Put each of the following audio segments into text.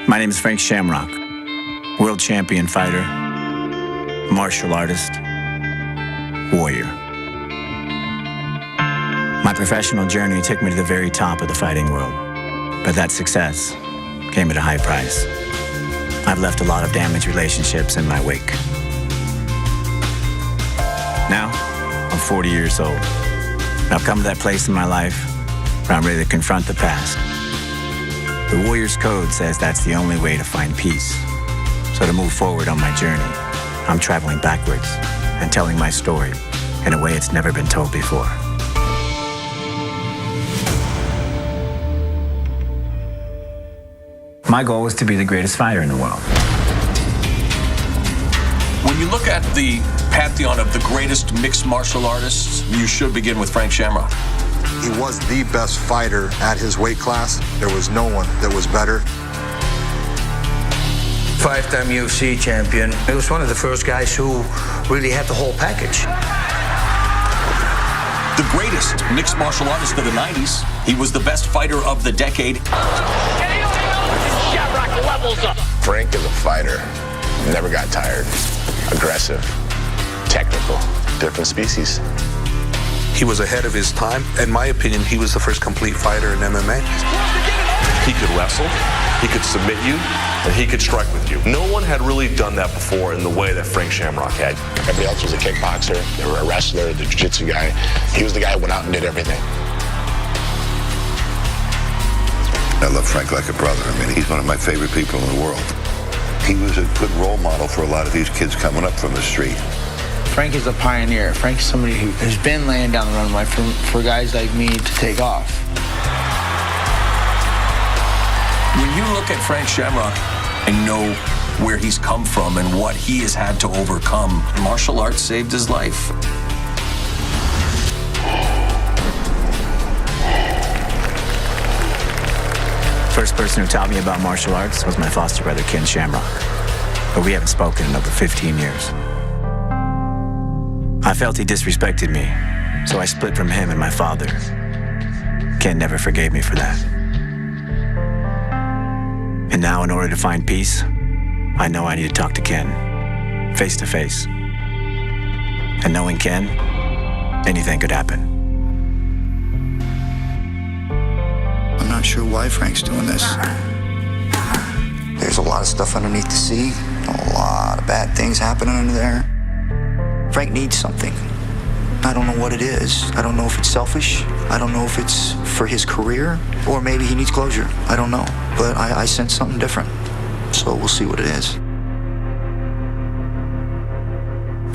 My name is Frank Shamrock, world champion fighter, martial artist, warrior. My professional journey took me to the very top of the fighting world, but that success came at a high price. I've left a lot of damaged relationships in my wake. Now, I'm 40 years old. I've come to that place in my life where I'm ready to confront the past. The Warrior's Code says that's the only way to find peace. So to move forward on my journey, I'm traveling backwards and telling my story in a way it's never been told before. My goal is to be the greatest fighter in the world. When you look at the pantheon of the greatest mixed martial artists, you should begin with Frank Shamrock. He was the best fighter at his weight class. There was no one that was better. Five-time UFC champion. He was one of the first guys who really had the whole package. The greatest mixed martial artist of the 90s. He was the best fighter of the decade. Shamrock levels up. Frank is a fighter. Never got tired. Aggressive. Technical. Different species. He was ahead of his time. In my opinion, he was the first complete fighter in MMA. He could wrestle, he could submit you, and he could strike with you. No one had really done that before in the way that Frank Shamrock had. Everybody else was a kickboxer. They were a wrestler, the jiu-jitsu guy. He was the guy who went out and did everything. I love Frank like a brother. I mean, he's one of my favorite people in the world. He was a good role model for a lot of these kids coming up from the street. Frank is a pioneer. Frank is somebody who has been laying down the runway for guys like me to take off. When you look at Frank Shamrock and know where he's come from and what he has had to overcome, martial arts saved his life. First person who taught me about martial arts was my foster brother, Ken Shamrock. But we haven't spoken in over 15 years. I felt he disrespected me, so I split from him and my father. Ken never forgave me for that. And now, in order to find peace, I know I need to talk to Ken, face to face. And knowing Ken, anything could happen. I'm not sure why Frank's doing this. There's a lot of stuff underneath the sea, a lot of bad things happening under there. Frank needs something. I don't know what it is. I don't know if it's selfish. I don't know if it's for his career, or maybe he needs closure. I don't know, but I sense something different. So we'll see what it is.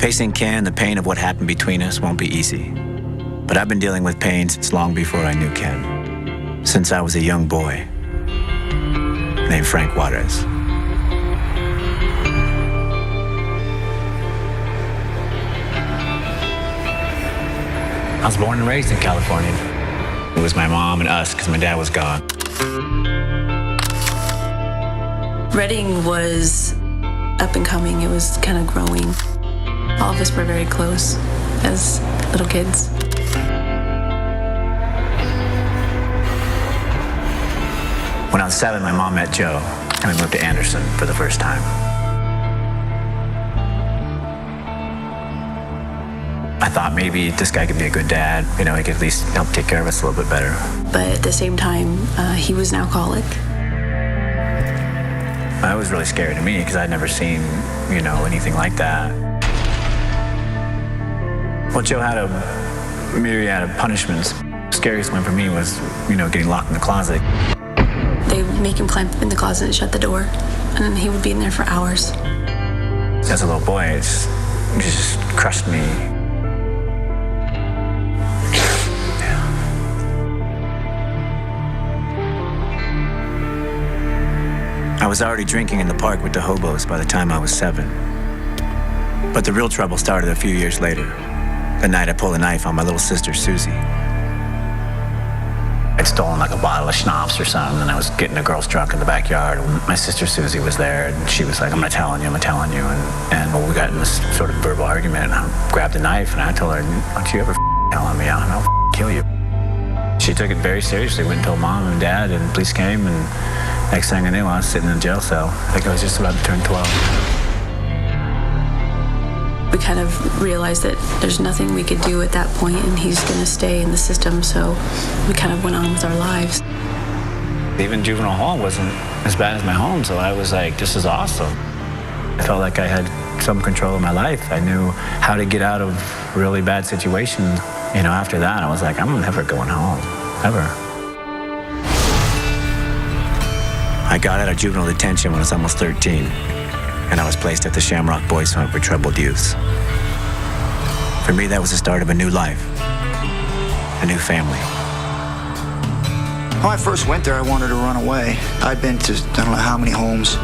Facing Ken, the pain of what happened between us won't be easy. But I've been dealing with pain since long before I knew Ken. Since I was a young boy named Frank Juarez. I was born and raised in California. It was my mom and us because my dad was gone. Reading was up and coming. It was kind of growing. All of us were very close as little kids. When I was 7, my mom met Joe, and we moved to Anderson for the first time. I thought maybe this guy could be a good dad. You know, he could at least help take care of us a little bit better. But at the same time, he was an alcoholic. That was really scary to me because I'd never seen, you know, anything like that. Well, Joe had a myriad of punishments. The scariest one for me was, you know, getting locked in the closet. They would make him climb in the closet and shut the door, and he would be in there for hours. As a little boy, it just crushed me. I was already drinking in the park with the hobos by the time I was 7. But the real trouble started a few years later, the night I pulled a knife on my little sister, Susie. I'd stolen like a bottle of schnapps or something, and I was getting a girl's drunk in the backyard. My sister, Susie, was there, and she was like, I'm gonna tell on you. And well, we got in this sort of verbal argument, and I grabbed a knife, and I told her, don't you ever tell on me, I'll kill you. She took it very seriously, went and told Mom and Dad, and police came, and Next thing I knew, I was sitting in a jail cell. I think I was just about to turn 12. We kind of realized that there's nothing we could do at that point, and he's going to stay in the system, so we kind of went on with our lives. Even juvenile hall wasn't as bad as my home, so I was like, this is awesome. I felt like I had some control of my life. I knew how to get out of really bad situations. You know, after that, I was like, I'm never going home, ever. I got out of juvenile detention when I was almost 13, and I was placed at the Shamrock Boys Home for troubled youths. For me, that was the start of a new life, a new family. When I first went there, I wanted to run away. I'd been to I don't know how many homes,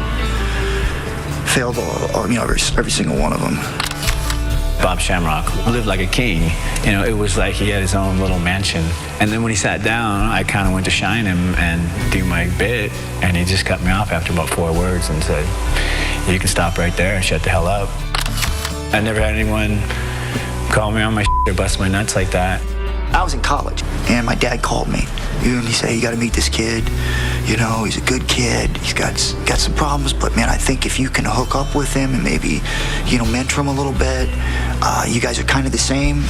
failed every single one of them. Bob Shamrock lived like a king. You know, it was like he had his own little mansion. And then when he sat down, I kind of went to shine him and do my bit, and he just cut me off after about 4 words and said, you can stop right there and shut the hell up. I never had anyone call me on my or bust my nuts like that. I was in college, and my dad called me. And he said, you got to meet this kid. You know, he's a good kid. He's got some problems, but man, I think if you can hook up with him and maybe, you know, mentor him a little bit, you guys are kind of the same.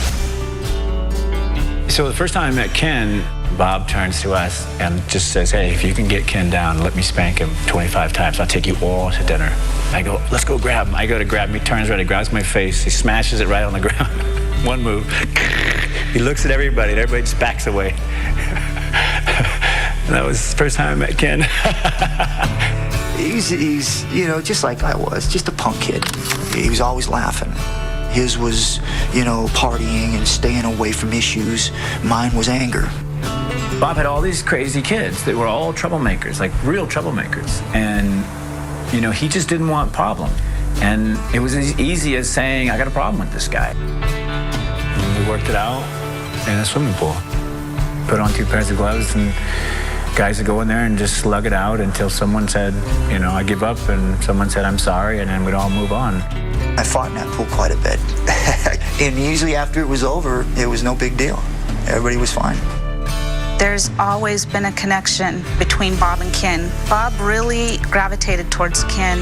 So the first time I met Ken, Bob turns to us and just says, hey, if you can get Ken down, let me spank him 25 times. I'll take you all to dinner. I go, let's go grab him. I go to grab him. He turns right, he grabs my face. He smashes it right on the ground. One move. He looks at everybody, and everybody just backs away. And that was the first time I met Ken. He's, you know, just like I was, just a punk kid. He was always laughing. His was, you know, partying and staying away from issues. Mine was anger. Bob had all these crazy kids that were all troublemakers, like real troublemakers. And, you know, he just didn't want problem. And it was as easy as saying, I got a problem with this guy. And we worked it out in a swimming pool. Put on 2 pairs of gloves, and guys would go in there and just slug it out until someone said, you know, I give up, and someone said, I'm sorry, and then we'd all move on. I fought in that pool quite a bit. And usually after it was over, it was no big deal. Everybody was fine. There's always been a connection between Bob and Ken. Bob really gravitated towards Ken.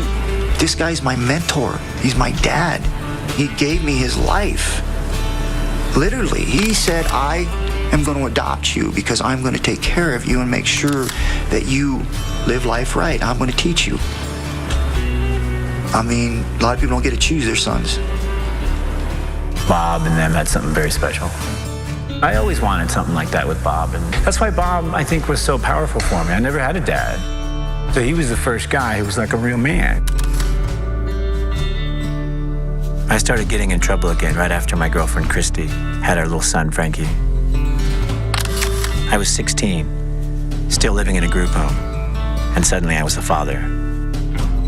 This guy's my mentor. He's my dad. He gave me his life. Literally, he said, I am going to adopt you because I'm going to take care of you and make sure that you live life right. I'm going to teach you. I mean, a lot of people don't get to choose their sons. Bob and them had something very special. I always wanted something like that with Bob, and that's why Bob, I think, was so powerful for me. I never had a dad. So he was the first guy who was like a real man. I started getting in trouble again right after my girlfriend, Christy, had our little son, Frankie. I was 16, still living in a group home, and suddenly I was a father.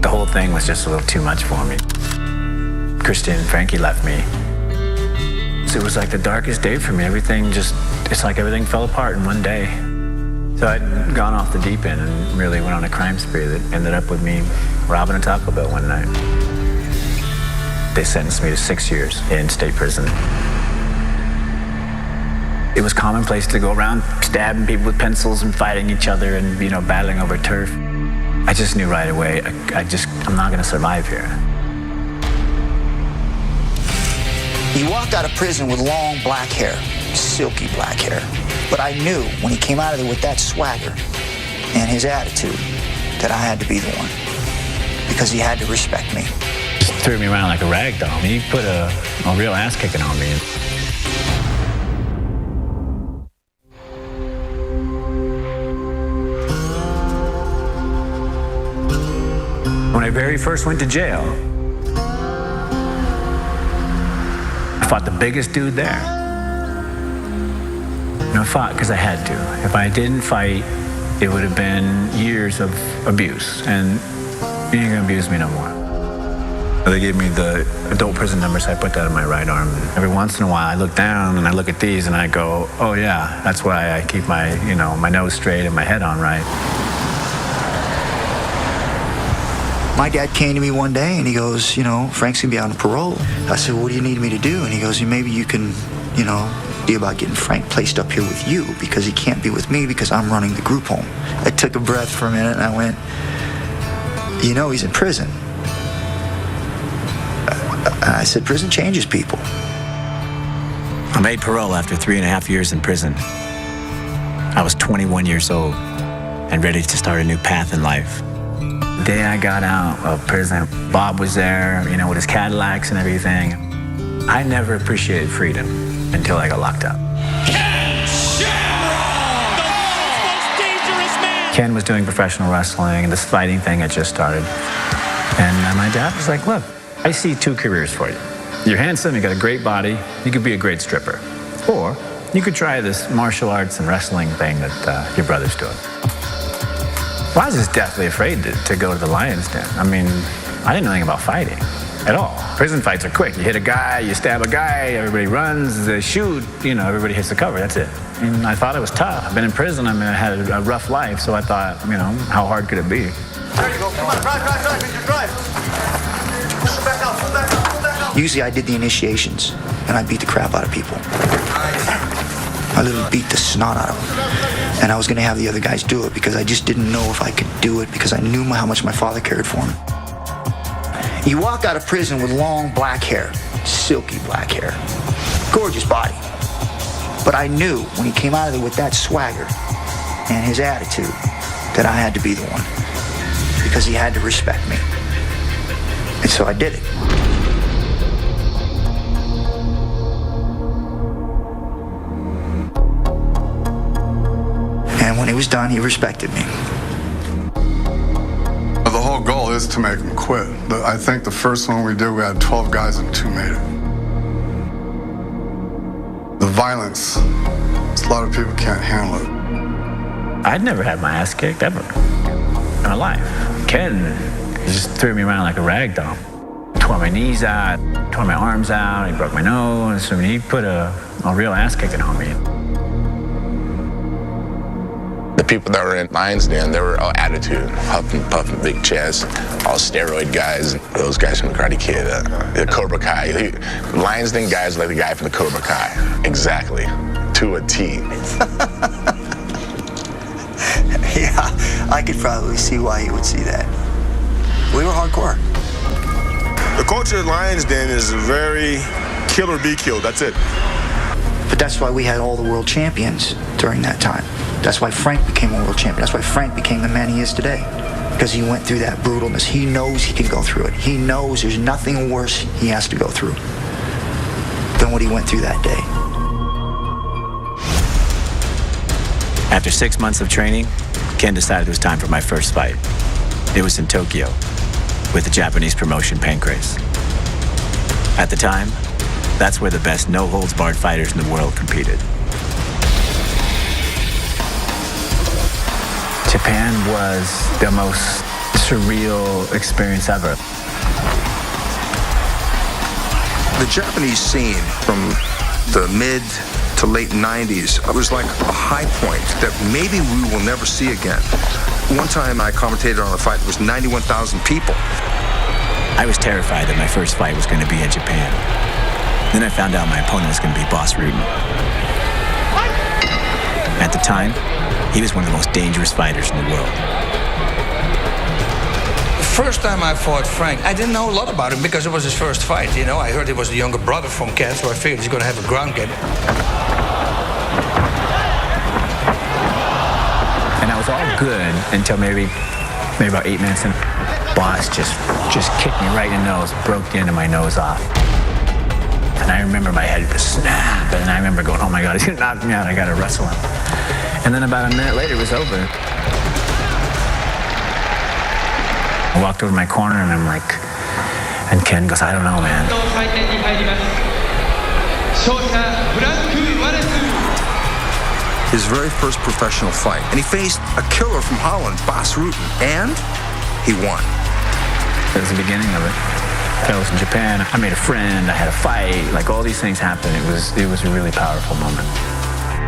The whole thing was just a little too much for me. Christy and Frankie left me. So it was like the darkest day for me. It's like everything fell apart in one day. So I'd gone off the deep end and really went on a crime spree that ended up with me robbing a Taco Bell one night. They sentenced me to 6 years in state prison. It was commonplace to go around stabbing people with pencils and fighting each other and, you know, battling over turf. I just knew right away, I'm not gonna survive here. He walked out of prison with long black hair, silky black hair. But I knew when he came out of there with that swagger and his attitude that I had to be the one, because he had to respect me. Just threw me around like a rag doll. He put a real ass kicking on me. When I very first went to jail, I fought the biggest dude there. And I fought because I had to. If I didn't fight, it would have been years of abuse, and you ain't gonna abuse me no more. They gave me the adult prison number, so I put that on my right arm. Every once in a while, I look down and I look at these and I go, oh yeah, that's why I keep my, my nose straight and my head on right. My dad came to me one day and he goes, Frank's gonna be on parole. I said, what do you need me to do? And he goes, maybe you can, see about getting Frank placed up here with you, because he can't be with me because I'm running the group home. I took a breath for a minute and I went, you know he's in prison. I said, prison changes people. I made parole after 3.5 years in prison. I was 21 years old and ready to start a new path in life. The day I got out of prison, Bob was there, you know, with his Cadillacs and everything. I never appreciated freedom until I got locked up. Ken was doing professional wrestling, and this fighting thing had just started. And my dad was like, look, I see 2 careers for you. You're handsome, you got a great body, you could be a great stripper. Or you could try this martial arts and wrestling thing that your brother's doing. Well, I was just deathly afraid to go to the lion's den. I mean, I didn't know anything about fighting at all. Prison fights are quick. You hit a guy, you stab a guy, everybody runs, they shoot, you know, everybody hits the cover, that's it. And I thought it was tough. I've been in prison, I mean, I had a rough life, so I thought, you know, how hard could it be? There you go, come on, drive. Pull back out. Usually I did the initiations, and I beat the crap out of people. I literally beat the snot out of them. And I was gonna have the other guys do it because I just didn't know if I could do it because I knew how much my father cared for him. You walk out of prison with long black hair, silky black hair, gorgeous body. But I knew when he came out of there with that swagger and his attitude that I had to be the one because he had to respect me. And so I did it. And when he was done, he respected me. The whole goal is to make him quit. I think the first one we did, we had 12 guys and 2 made it. The violence, a lot of people can't handle it. I'd never had my ass kicked ever in my life. Ken just threw me around like a rag doll. Tore my knees out, tore my arms out, he broke my nose. I mean, he put a real ass kicking on me. The people that were in Lions Den, they were all attitude, puffing, big chest, all steroid guys. Those guys from the Karate Kid, the Cobra Kai. Lions Den guys like the guy from the Cobra Kai. Exactly, to a T. Yeah, I could probably see why you would see that. We were hardcore. The culture at Lions Den is very kill or be killed, that's it. But that's why we had all the world champions during that time. That's why Frank became a world champion. That's why Frank became the man he is today. Because he went through that brutalness. He knows he can go through it. He knows there's nothing worse he has to go through than what he went through that day. After 6 months of training, Ken decided it was time for my first fight. It was in Tokyo with the Japanese promotion Pancrase. At the time, that's where the best no-holds-barred fighters in the world competed. Japan was the most surreal experience ever. The Japanese scene from the mid to late 90s was like a high point that maybe we will never see again. One time I commentated on a fight that was 91,000 people. I was terrified that my first fight was going to be in Japan. Then I found out my opponent was going to be Boss Rutan. At the time, he was one of the most dangerous fighters in the world. The first time I fought Frank, I didn't know a lot about him because it was his first fight. You know, I heard he was the younger brother from Ken, so I figured he's going to have a ground game. And I was all good until maybe about 8 minutes in. Boss just kicked me right in the nose, broke the end of my nose off. And I remember my head just snap, and I remember going, oh my God, he's gonna knock me out, I gotta wrestle him. And then about a minute later, it was over. I walked over to my corner, and I'm like, and Ken goes, I don't know, man. His very first professional fight. And he faced a killer from Holland, Boss Rutan, and he won. It was the beginning of it. I was in Japan, I made a friend, I had a fight, like all these things happened. It was a really powerful moment.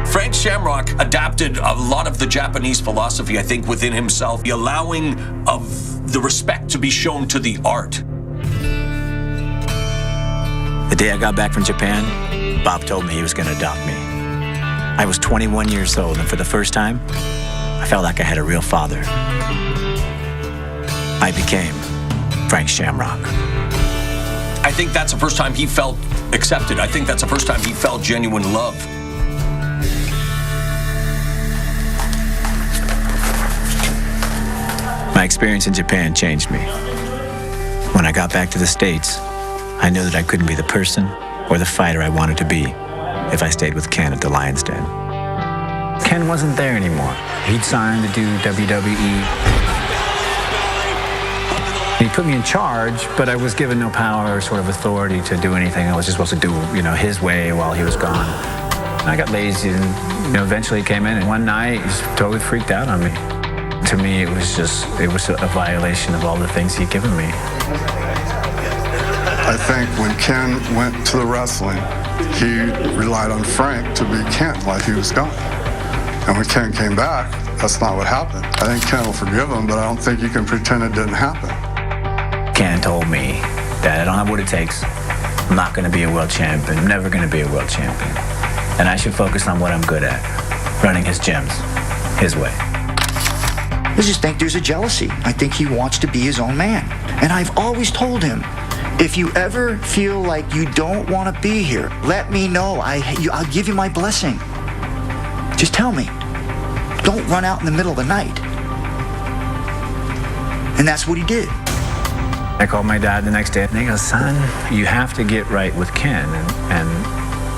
Frank Shamrock adapted a lot of the Japanese philosophy, I think, within himself, the allowing of the respect to be shown to the art. The day I got back from Japan, Bob told me he was going to adopt me. I was 21 years old, and for the first time, I felt like I had a real father. I became Frank Shamrock. I think that's the first time he felt accepted. I think that's the first time he felt genuine love. My experience in Japan changed me. When I got back to the States, I knew that I couldn't be the person or the fighter I wanted to be if I stayed with Ken at the Lion's Den. Ken wasn't there anymore. He'd signed to do WWE. He put me in charge, but I was given no power or sort of authority to do anything. I was just supposed to do, his way while he was gone. And I got lazy and, eventually he came in, and one night he just totally freaked out on me. To me, it was a violation of all the things he'd given me. I think when Ken went to the wrestling, he relied on Frank to be Ken while he was gone. And when Ken came back, that's not what happened. I think Ken will forgive him, but I don't think you can pretend it didn't happen. Ken told me that I don't have what it takes. I'm not going to be a world champion. I'm never going to be a world champion. And I should focus on what I'm good at, running his gyms, his way. I just think there's a jealousy. I think he wants to be his own man. And I've always told him, if you ever feel like you don't want to be here, let me know. I'll give you my blessing. Just tell me. Don't run out in the middle of the night. And that's what he did. I called my dad the next day, and he goes, son, you have to get right with Ken. And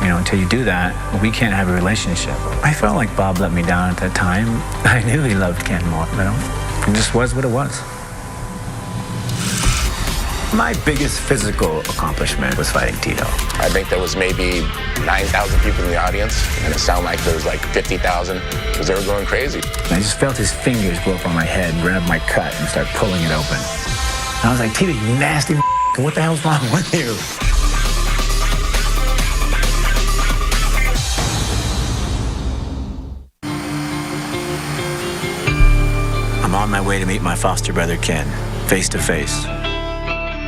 until you do that, we can't have a relationship. I felt like Bob let me down at that time. I knew he loved Ken more, but it just was what it was. My biggest physical accomplishment was fighting Tito. I think there was maybe 9,000 people in the audience, and it sounded like there was like 50,000 because they were going crazy. I just felt his fingers go up on my head, grab my cut, and start pulling it open. And I was like, Tito, you nasty what the hell's wrong with you? I'm on my way to meet my foster brother, Ken, face to face,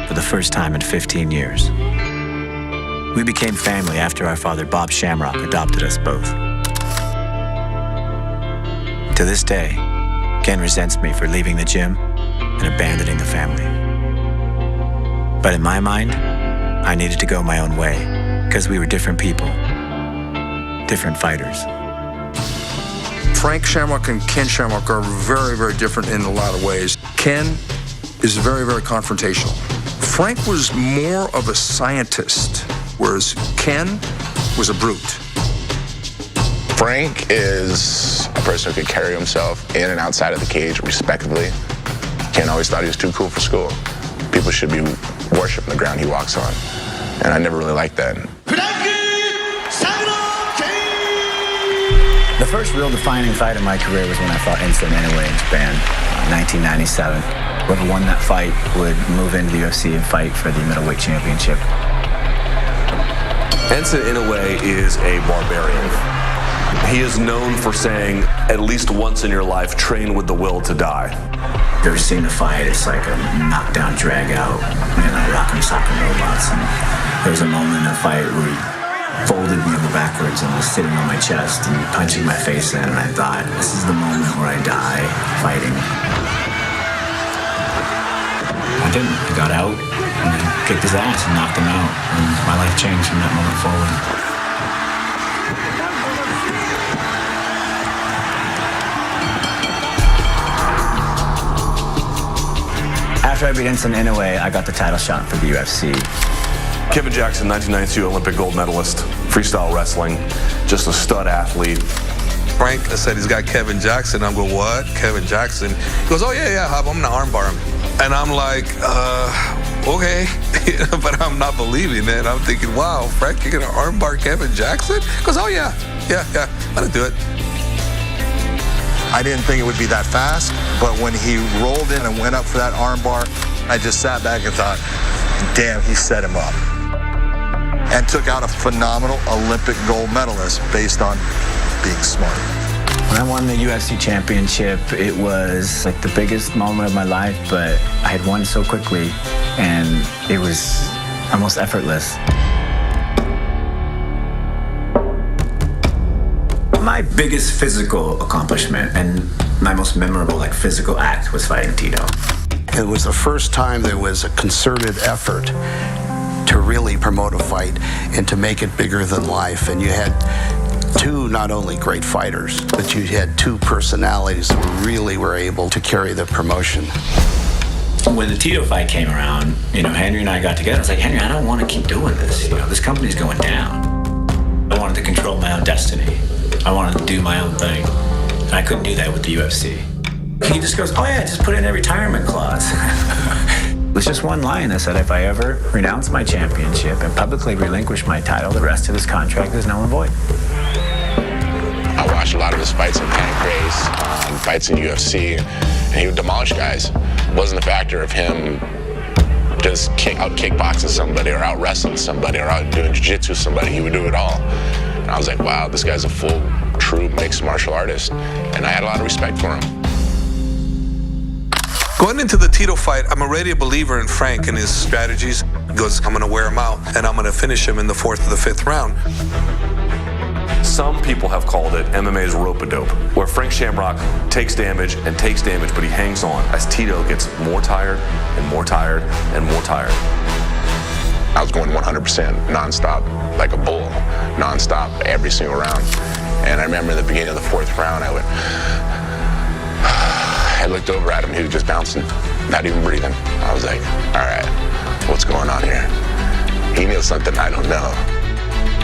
for the first time in 15 years. We became family after our father, Bob Shamrock, adopted us both. To this day, Ken resents me for leaving the gym and abandoning the family. But in my mind, I needed to go my own way because we were different people, different fighters. Frank Shamrock and Ken Shamrock are very, very different in a lot of ways. Ken is very, very confrontational. Frank was more of a scientist, whereas Ken was a brute. Frank is a person who could carry himself in and outside of the cage respectfully. Ken always thought he was too cool for school. People should be worshiping the ground he walks on. And I never really liked that. The first real defining fight of my career was when I fought Enson Inoue in Japan, 1997. Whoever won that fight would move into the UFC and fight for the middleweight championship. Enson Inoue is a barbarian. He is known for saying, at least once in your life, train with the will to die. You ever seen a fight? It's like a knockdown, drag out, rock'em sock'em robots. And there was a moment in a fight where he folded me over backwards and was sitting on my chest and punching my face in, and I thought, this is the moment where I die fighting. I didn't. I got out and I kicked his ass and knocked him out, and my life changed from that moment forward. After I beat Enson Inoue, I got the title shot for the UFC. Kevin Jackson, 1992 Olympic gold medalist, freestyle wrestling, just a stud athlete. Frank said he's got Kevin Jackson. I'm going, what? Kevin Jackson? He goes, oh, yeah, I'm going to armbar him. And I'm like, okay. But I'm not believing it. I'm thinking, wow, Frank, you're going to armbar Kevin Jackson? He goes, oh, yeah, I'm going to do it. I didn't think it would be that fast, but when he rolled in and went up for that armbar, I just sat back and thought, damn, he set him up. And took out a phenomenal Olympic gold medalist based on being smart. When I won the UFC championship, it was like the biggest moment of my life, but I had won so quickly, and it was almost effortless. My biggest physical accomplishment and my most memorable physical act was fighting Tito. It was the first time there was a concerted effort to really promote a fight and to make it bigger than life. And you had two not only great fighters, but you had two personalities that really were able to carry the promotion. When the Tito fight came around, Henry and I got together. I was like, Henry, I don't want to keep doing this. This company's going down. I wanted to control my own destiny. I wanted to do my own thing. And I couldn't do that with the UFC. He just goes, oh yeah, just put in a retirement clause. There's just one line that said if I ever renounce my championship and publicly relinquish my title, the rest of this contract is null and void. I watched a lot of his fights in Pancrase, fights in UFC, and he would demolish guys. It wasn't a factor of him just out kickboxing somebody or out wrestling somebody or out doing jiu-jitsu with somebody. He would do it all. And I was like, wow, this guy's a full, true mixed martial artist. And I had a lot of respect for him. Going into the Tito fight, I'm already a believer in Frank and his strategies. He goes, I'm going to wear him out, and I'm going to finish him in the 4th or the 5th round. Some people have called it MMA's rope-a-dope, where Frank Shamrock takes damage, but he hangs on as Tito gets more tired and more tired and more tired. I was going 100% nonstop, like a bull, nonstop every single round. And I remember in the beginning of the 4th round, I looked over at him, he was just bouncing, not even breathing. I was like, all right, what's going on here? He knew something I don't know.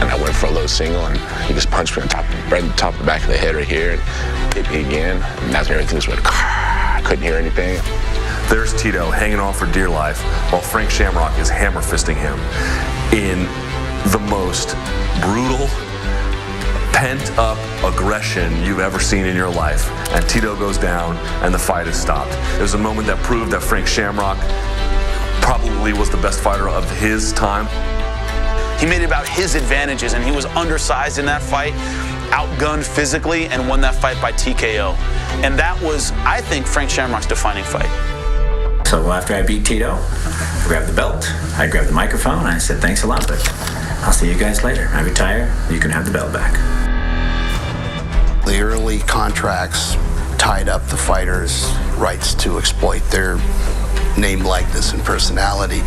And I went for a low single, and he just punched me on top of the back of the head right here, and hit me again, and that's when everything just went, I couldn't hear anything. There's Tito hanging on for dear life, while Frank Shamrock is hammer fisting him in the most brutal, pent-up aggression you've ever seen in your life. And Tito goes down, and the fight is stopped. It was a moment that proved that Frank Shamrock probably was the best fighter of his time. He made it about his advantages, and he was undersized in that fight, outgunned physically, and won that fight by TKO. And that was, I think, Frank Shamrock's defining fight. So after I beat Tito, I grabbed the belt, I grabbed the microphone, and I said, thanks a lot, but I'll see you guys later. I retire, you can have the belt back. The early contracts tied up the fighters' rights to exploit their name, likeness, and personality.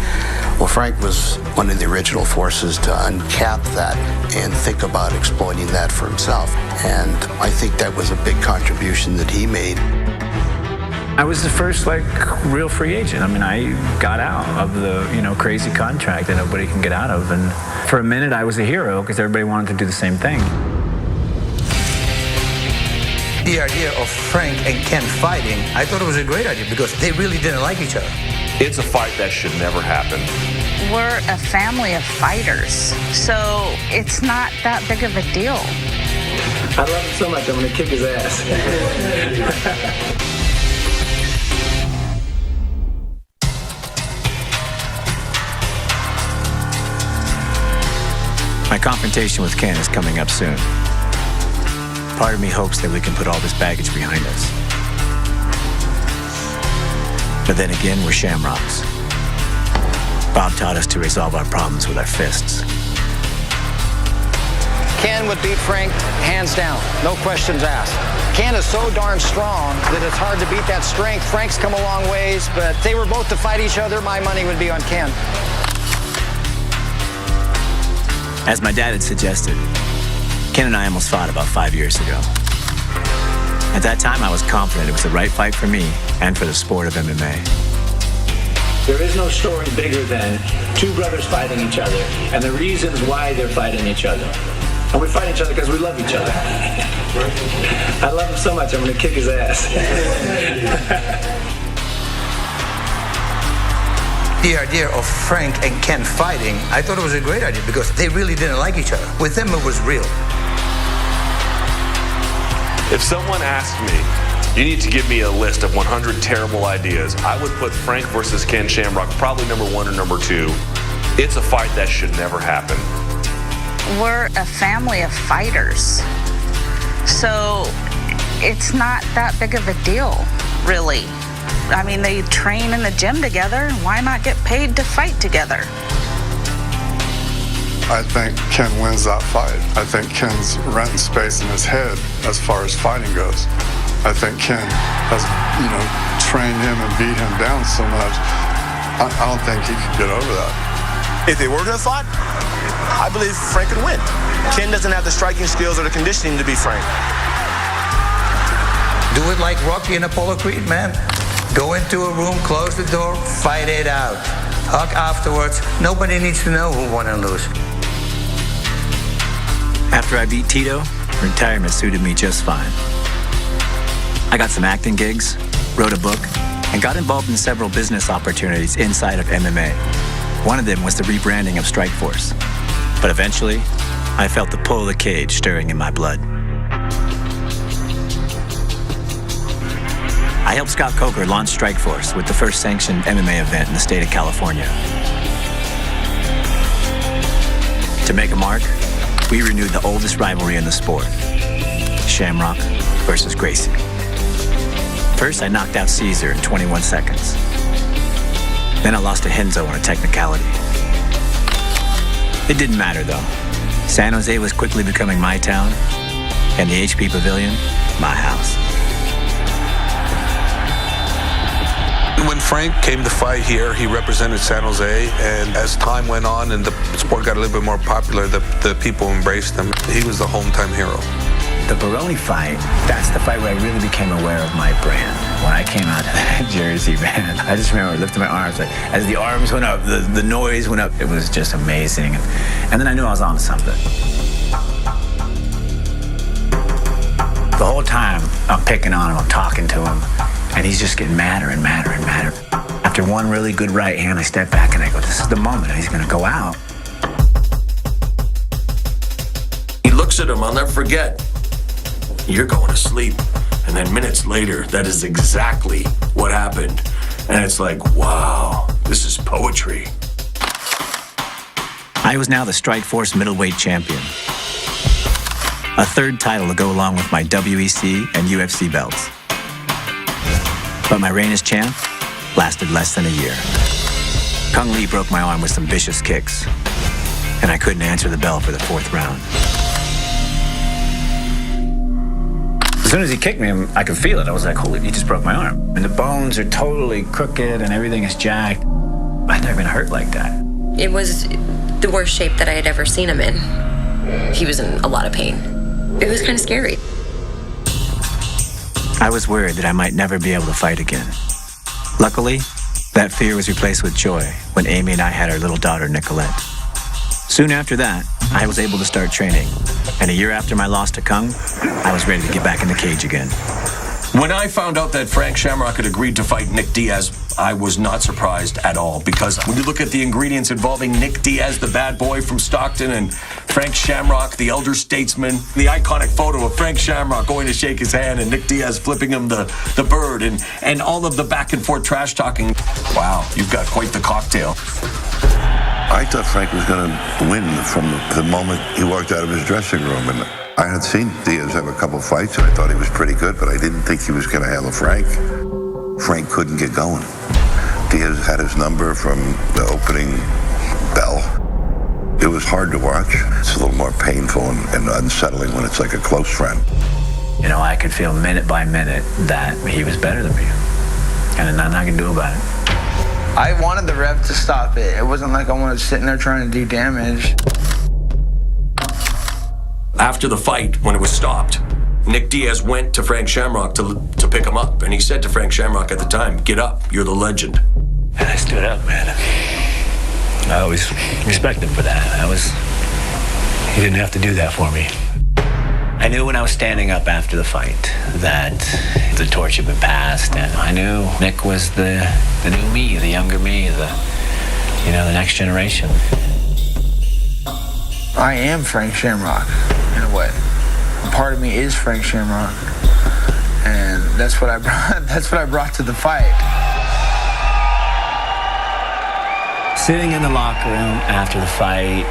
Well, Frank was one of the original forces to uncap that and think about exploiting that for himself. And I think that was a big contribution that he made. I was the first, real free agent. I mean, I got out of the, crazy contract that nobody can get out of. And for a minute, I was a hero because everybody wanted to do the same thing. The idea of Frank and Ken fighting, I thought it was a great idea because they really didn't like each other. It's a fight that should never happen. We're a family of fighters, so it's not that big of a deal. I love him so much, I'm going to kick his ass. My confrontation with Ken is coming up soon. Part of me hopes that we can put all this baggage behind us. But then again, we're Shamrocks. Bob taught us to resolve our problems with our fists. Ken would beat Frank hands down, no questions asked. Ken is so darn strong that it's hard to beat that strength. Frank's come a long ways, but if they were both to fight each other, my money would be on Ken. As my dad had suggested, Ken and I almost fought about 5 years ago. At that time, I was confident it was the right fight for me and for the sport of MMA. There is no story bigger than two brothers fighting each other and the reasons why they're fighting each other. And we fight each other because we love each other. I love him so much, I'm going to kick his ass. The idea of Frank and Ken fighting, I thought it was a great idea because they really didn't like each other. With them, it was real. If someone asked me, you need to give me a list of 100 terrible ideas, I would put Frank versus Ken Shamrock probably number 1 or number 2. It's a fight that should never happen. We're a family of fighters, so it's not that big of a deal, really. I mean, they train in the gym together. Why not get paid to fight together? I think Ken wins that fight. I think Ken's renting space in his head as far as fighting goes. I think Ken has, trained him and beat him down so much, I don't think he could get over that. If they were to have fought, I believe Frank could win. Ken doesn't have the striking skills or the conditioning to be Frank. Do it like Rocky and Apollo Creed, man. Go into a room, close the door, fight it out. Hug afterwards. Nobody needs to know who won and lose. After I beat Tito, retirement suited me just fine. I got some acting gigs, wrote a book, and got involved in several business opportunities inside of MMA. One of them was the rebranding of Strikeforce. But eventually, I felt the pull of the cage stirring in my blood. I helped Scott Coker launch Strikeforce with the first sanctioned MMA event in the state of California. To make a mark, we renewed the oldest rivalry in the sport, Shamrock versus Gracie. First, I knocked out Caesar in 21 seconds. Then I lost to Henzo on a technicality. It didn't matter, though. San Jose was quickly becoming my town, and the HP Pavilion, my house. When Frank came to fight here, he represented San Jose, and as time went on and the sport got a little bit more popular, the people embraced him. He was the hometown hero. The Baroni fight, that's the fight where I really became aware of my brand. When I came out of that jersey, man, I just remember lifting my arms. Like, as the arms went up, the noise went up. It was just amazing. And then I knew I was on to something. The whole time, I'm picking on him, I'm talking to him, and he's just getting madder and madder and madder. After one really good right hand, I step back and I go, this is the moment. He's going to go out. He looks at him, I'll never forget. You're going to sleep. And then minutes later, that is exactly what happened. And it's like, wow, this is poetry. I was now the Strikeforce middleweight champion. A third title to go along with my WEC and UFC belts. But my reign as champ lasted less than a year. Kung Lee broke my arm with some vicious kicks, and I couldn't answer the bell for the fourth round. As soon as he kicked me, I could feel it. I was like, holy, he just broke my arm. And the bones are totally crooked and everything is jacked. I'd never been hurt like that. It was the worst shape that I had ever seen him in. He was in a lot of pain. It was kind of scary. I was worried that I might never be able to fight again. Luckily, that fear was replaced with joy when Amy and I had our little daughter, Nicolette. Soon after that, I was able to start training. And a year after my loss to Kung, I was ready to get back in the cage again. When I found out that Frank Shamrock had agreed to fight Nick Diaz, I was not surprised at all, because when you look at the ingredients involving Nick Diaz, the bad boy from Stockton, and Frank Shamrock, the elder statesman, the iconic photo of Frank Shamrock going to shake his hand and Nick Diaz flipping him the bird, and all of the back and forth trash talking. Wow, you've got quite the cocktail. I thought Frank was going to win from the moment he walked out of his dressing room. And I had seen Diaz have a couple fights, and I thought he was pretty good, but I didn't think he was going to handle Frank. Frank couldn't get going. Diaz had his number from the opening bell. It was hard to watch. It's a little more painful and unsettling when it's like a close friend. You know, I could feel minute by minute that he was better than me. And there's nothing I can do about it. I wanted the ref to stop it. It wasn't like I was sitting there trying to do damage. After the fight, when it was stopped, Nick Diaz went to Frank Shamrock to pick him up, and he said to Frank Shamrock at the time, "Get up, you're the legend." And I stood up, man. I always respected him for that. He didn't have to do that for me. I knew when I was standing up after the fight that the torch had been passed, and I knew Nick was the new me, the younger me, the next generation. I am Frank Shamrock, in a way. A part of me is Frank Shamrock, and that's what I brought. That's what I brought to the fight. Sitting in the locker room after the fight,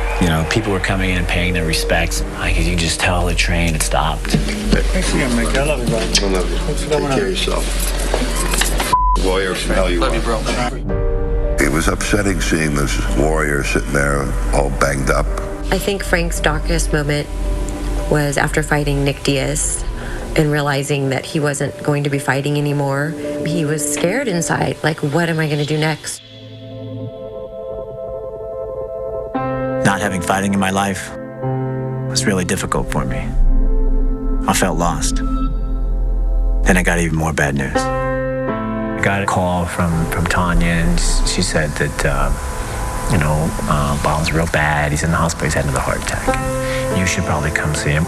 people were coming in and paying their respects. Like, you could just tell the train had stopped. Thanks again, Mick. I love you, bro. I love you. What's going on? Take care of yourself. Warrior from hell you are. Love you, bro. It was upsetting seeing this warrior sitting there all banged up. I think Frank's darkest moment was after fighting Nick Diaz. and realizing that he wasn't going to be fighting anymore. He was scared inside, like, what am I going to do next? Not having fighting in my life was really difficult for me. I felt lost. Then I got even more bad news. I got a call from Tanya, and she said that, Bob's real bad. He's in the hospital. He's had another heart attack. You should probably come see him.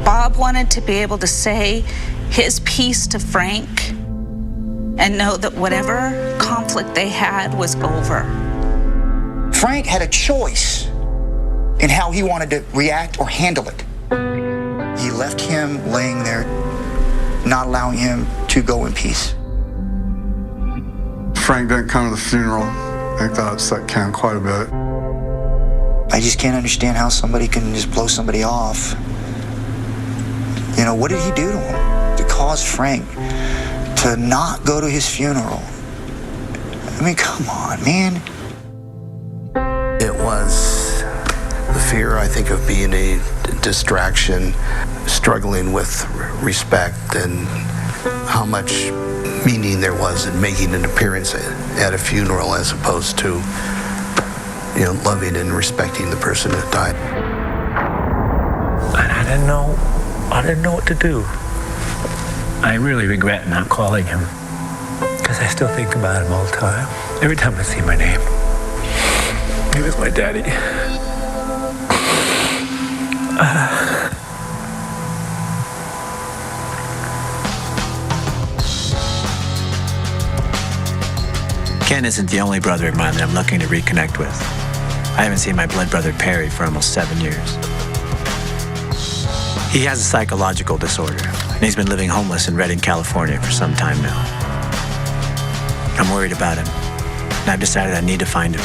Bob wanted to be able to say his piece to Frank and know that whatever conflict they had was over. Frank had a choice in how he wanted to react or handle it. He left him laying there, not allowing him to go in peace. Frank didn't come to the funeral. I think that upset Ken quite a bit. I just can't understand how somebody can just blow somebody off. You know, what did he do to him to cause Frank to not go to his funeral? I mean, come on, man. It was the fear, I think, of being a distraction, struggling with respect, and how much meaning there was in making an appearance at a funeral as opposed to, loving and respecting the person that died. And I didn't know what to do. I really regret not calling him, because I still think about him all the time. Every time I see my name. He was my daddy. Ken isn't the only brother of mine that I'm looking to reconnect with. I haven't seen my blood brother Perry for almost 7 years. He has a psychological disorder, and he's been living homeless in Redding, California for some time now. I'm worried about him, and I've decided I need to find him.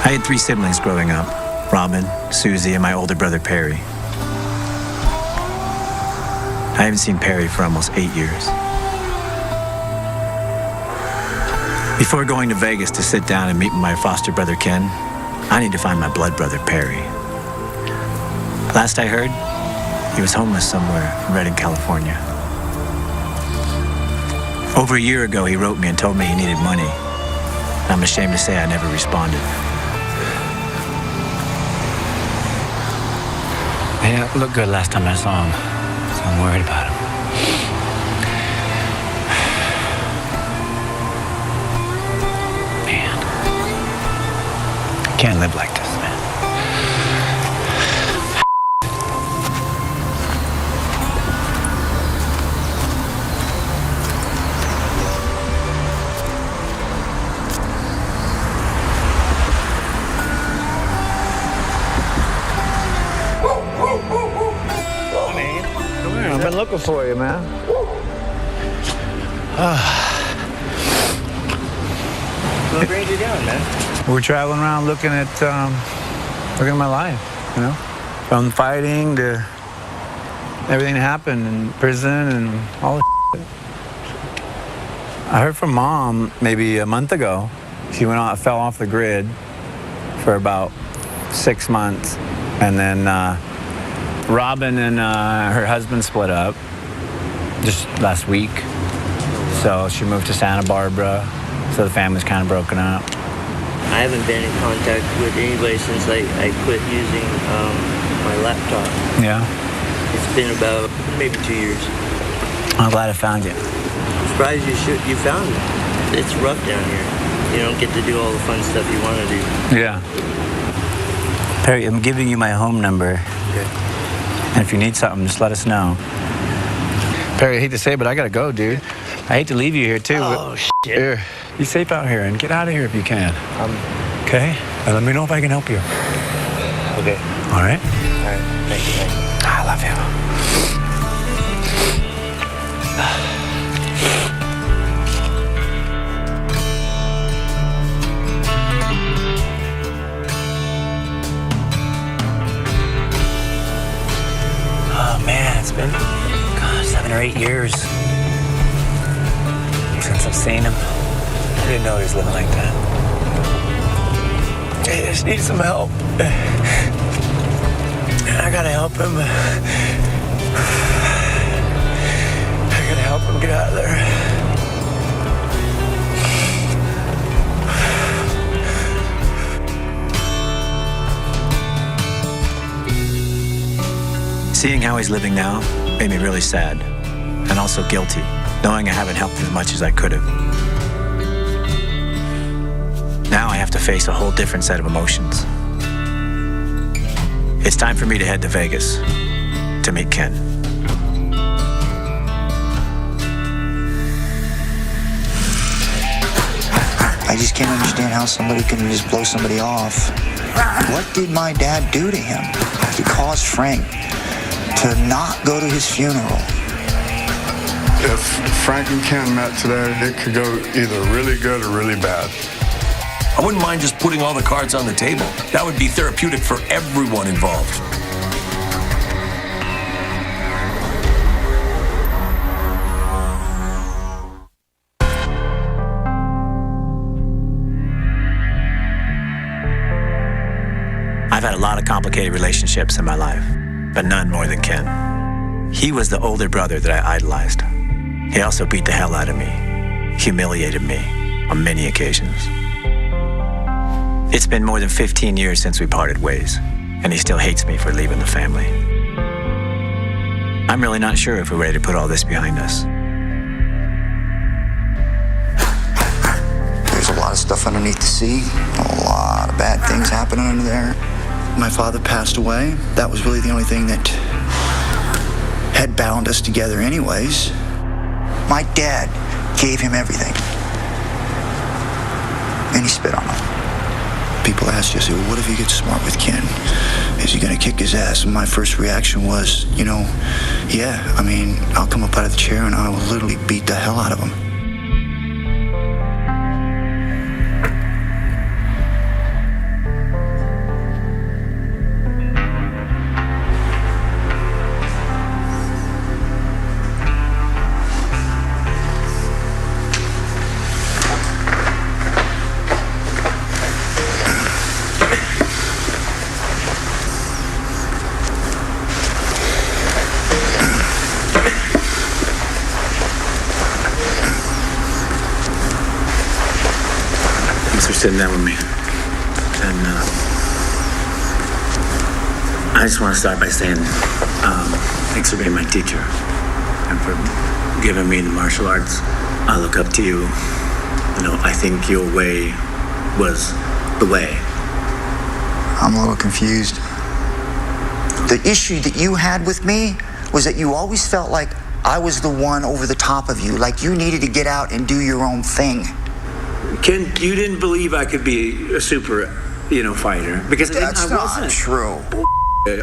I had 3 siblings growing up, Robin, Susie, and my older brother Perry. I haven't seen Perry for almost 8 years. Before going to Vegas to sit down and meet with my foster brother Ken, I need to find my blood brother Perry. Last I heard, he was homeless somewhere in Redding, California. Over a year ago, he wrote me and told me he needed money. I'm ashamed to say I never responded. He didn't look good last time I saw him, so I'm worried about him. Man, I can't live like this, man. I've been looking for you, man. What brings you down, man? We're traveling around looking at my life, from fighting to everything that happened in prison and all the shit. I heard from Mom maybe a month ago. She fell off the grid for about 6 months, and then Robin and her husband split up just last week. So she moved to Santa Barbara. So the family's kind of broken up. I haven't been in contact with anybody since I quit using my laptop. Yeah? It's been about maybe 2 years. I'm glad I found you. I'm surprised you found it. It's rough down here. You don't get to do all the fun stuff you want to do. Yeah. Perry, I'm giving you my home number. Okay. And if you need something, just let us know. Perry, I hate to say it, but I gotta go, dude. I hate to leave you here, too. Oh, shit. Here, be safe out here and get out of here if you can. Okay? And let me know if I can help you. Okay. All right? All right. Thank you. I love you. Oh, man, it's been 7 or or 8 years since I've seen him. I didn't know he was living like that. I just need some help. I gotta help him. I gotta help him get out of there. Seeing how he's living now made me really sad and also guilty, knowing I haven't helped as much as I could have. Now I have to face a whole different set of emotions. It's time for me to head to Vegas to meet Ken. I just can't understand how somebody can just blow somebody off. What did my dad do to him to cause Frank to not go to his funeral? If Frank and Ken met today, it could go either really good or really bad. I wouldn't mind just putting all the cards on the table. That would be therapeutic for everyone involved. I've had a lot of complicated relationships in my life, but none more than Ken. He was the older brother that I idolized. He also beat the hell out of me, humiliated me on many occasions. It's been more than 15 years since we parted ways, and he still hates me for leaving the family. I'm really not sure if we're ready to put all this behind us. There's a lot of stuff underneath the sea, a lot of bad things happening under there. My father passed away. That was really the only thing that had bound us together anyways. My dad gave him everything, and he spit on him. People ask you, well, what if he gets smart with Ken? Is he gonna kick his ass? And my first reaction was, yeah, I'll come up out of the chair and I will literally beat the hell out of him. Sitting down with me, and I just want to start by saying thanks for being my teacher and for giving me the martial arts. I look up to you. I think your way was the way. I'm a little confused. The issue that you had with me was that you always felt like I was the one over the top of you, like you needed to get out and do your own thing. Ken, you didn't believe I could be a super, fighter because I wasn't. That's not true.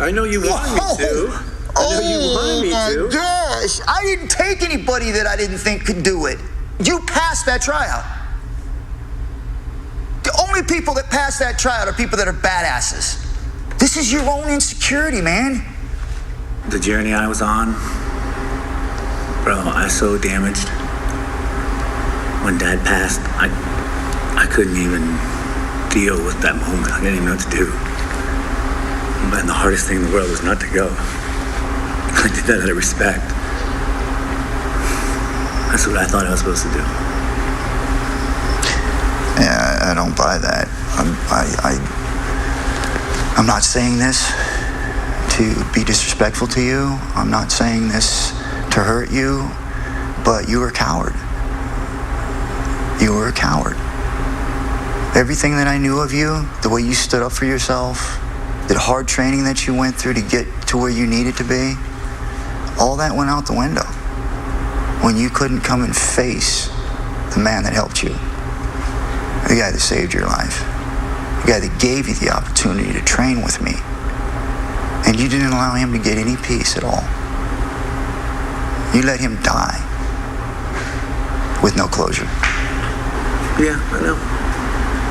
I know you wanted me to. Oh my gosh! I didn't take anybody that I didn't think could do it. You passed that tryout. The only people that pass that tryout are people that are badasses. This is your own insecurity, man. The journey I was on, bro, I was so damaged. When Dad passed, I couldn't even deal with that moment. I didn't even know what to do. And the hardest thing in the world was not to go. I did that out of respect. That's what I thought I was supposed to do. Yeah, I don't buy that. I'm not saying this to be disrespectful to you. I'm not saying this to hurt you, but you were a coward. You were a coward. Everything that I knew of you, the way you stood up for yourself, the hard training that you went through to get to where you needed to be, all that went out the window when you couldn't come and face the man that helped you, the guy that saved your life, the guy that gave you the opportunity to train with me, and you didn't allow him to get any peace at all. You let him die with no closure. Yeah, I know.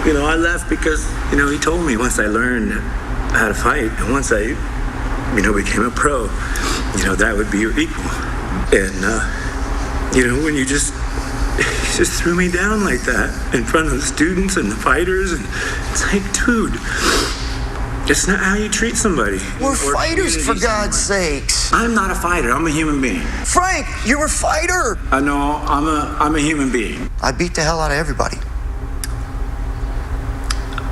I left because, he told me once I learned how to fight and once I, became a pro, that would be your equal. And, you know, when you just threw me down like that in front of the students and the fighters, and it's like, dude, it's not how you treat somebody. We're fighters, for God's sakes. I'm not a fighter. I'm a human being. Frank, you're a fighter. I know. I'm a human being. I beat the hell out of everybody.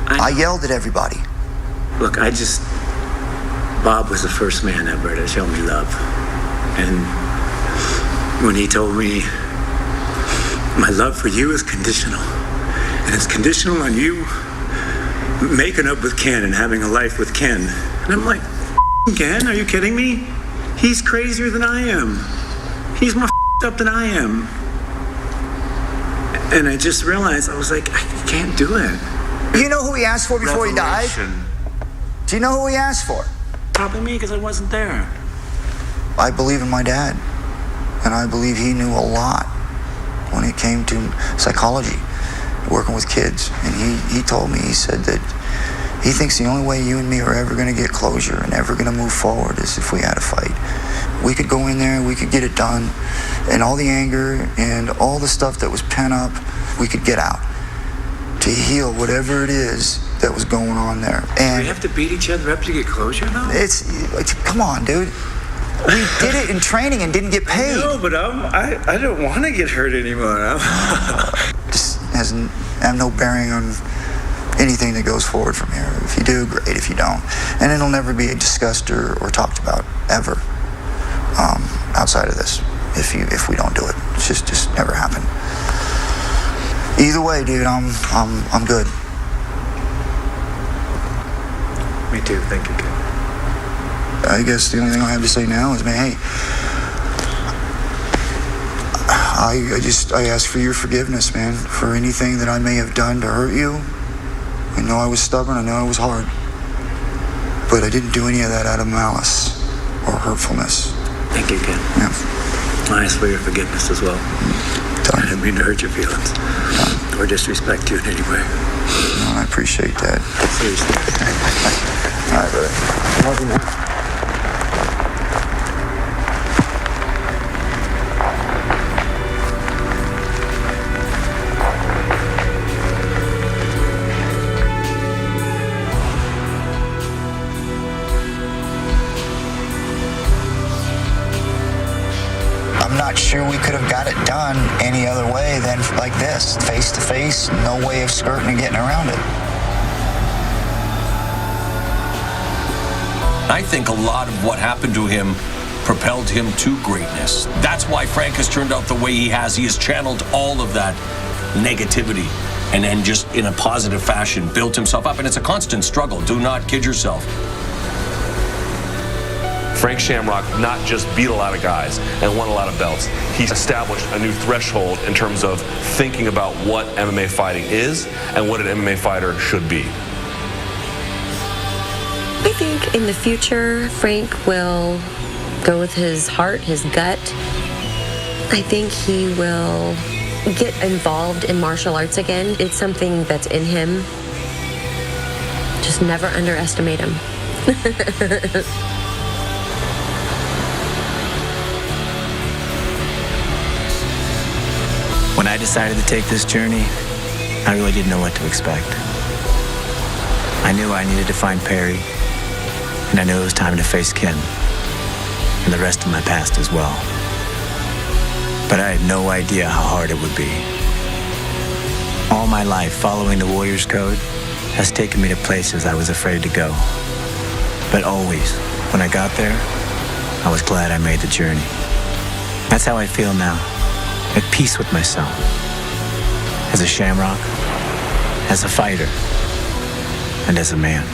I yelled at everybody. Look, Bob was the first man ever to show me love. And when he told me, my love for you is conditional. And it's conditional on you making up with Ken and having a life with Ken. And I'm like, Ken, are you kidding me? He's crazier than I am. He's more up than I am. And I just realized, I was like, I can't do it. You know who he asked for before he died? Do you know who he asked for? Probably me, because I wasn't there. I believe in my dad. And I believe he knew a lot when it came to psychology, working with kids. And he told me, he said that he thinks the only way you and me are ever going to get closure and ever going to move forward is if we had a fight. We could go in there, we could get it done, and all the anger and all the stuff that was pent up, we could get out to heal whatever it is that was going on there. And do we have to beat each other up to get closure now? It's come on, dude. We did it in training and didn't get paid. No, but I don't want to get hurt anymore. This have no bearing on anything that goes forward from here. If you do, great. If you don't, and it'll never be discussed or talked about ever outside of this. If we don't do it, it's just never happened. Either way, dude, I'm good. Me too. Thank you, Ken. I guess the only thing I have to say now is, man, hey, I ask for your forgiveness, man, for anything that I may have done to hurt you. I know I was stubborn. I know I was hard. But I didn't do any of that out of malice or hurtfulness. Thank you, Ken. Yeah. I ask for your forgiveness as well. I didn't mean to hurt your feelings or disrespect you in any way. No, I appreciate that. Seriously. All right, brother. Love you, man. I'm not sure we could have got it done any other way than like this, face to face, no way of skirting and getting around it. I think a lot of what happened to him propelled him to greatness. That's why Frank has turned out the way he has. He has channeled all of that negativity and then just in a positive fashion built himself up. And it's a constant struggle. Do not kid yourself. Frank Shamrock not just beat a lot of guys and won a lot of belts. He established a new threshold in terms of thinking about what MMA fighting is and what an MMA fighter should be. I think in the future, Frank will go with his heart, his gut. I think he will get involved in martial arts again. It's something that's in him. Just never underestimate him. When I decided to take this journey, I really didn't know what to expect. I knew I needed to find Perry, and I knew it was time to face Ken, and the rest of my past as well. But I had no idea how hard it would be. All my life, following the Warriors Code has taken me to places I was afraid to go. But always, when I got there, I was glad I made the journey. That's how I feel now. At peace with myself, as a Shamrock, as a fighter, and as a man.